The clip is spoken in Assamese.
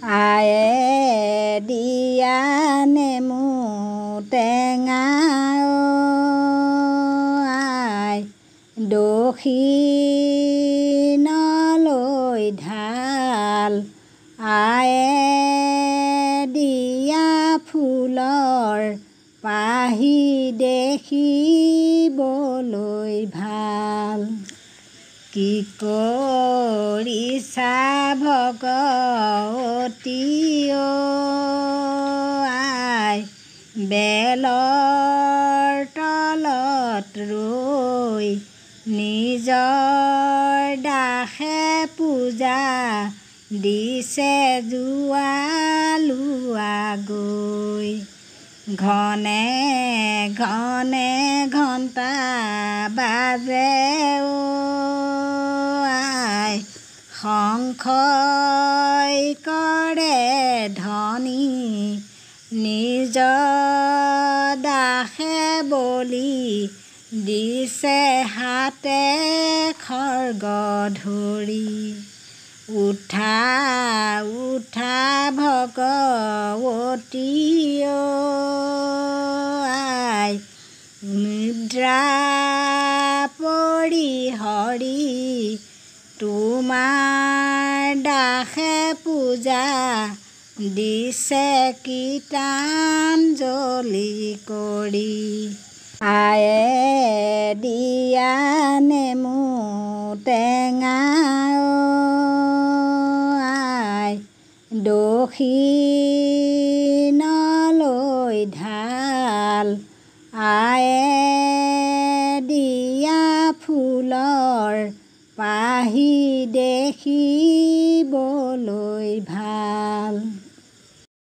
আয়ে দিয়া নেমু টেঙা আই দক্ষিণলৈ ঢাল আয়ে দিয়া ফুলৰ পাহি দেখিবলৈ ভাল কি কৰিছা ভগৱতী আই বেলৰ তলত ৰৈ নিজৰ দাসে পূজা দিছে জোৱালোৱা গৈ ঘনে ঘনে ঘণ্টা বাজে আই শংখই কৰে ধ্বনি নিজৰ দাসে বলি দিছে হাতে খৰ্গ ধৰি উঠা উঠা ভগৱতী আই নিদ্ৰা পৰিহৰি তোমাৰ দাসে পূজা দিছে কীৰ্তনাঞ্জলি কৰি আয়ে দিয়া নেমু টেঙা আই দক্ষিণলৈ ঢাল আয়ে দিয়া ফুলৰ পাহি দেখিবলৈ ভাল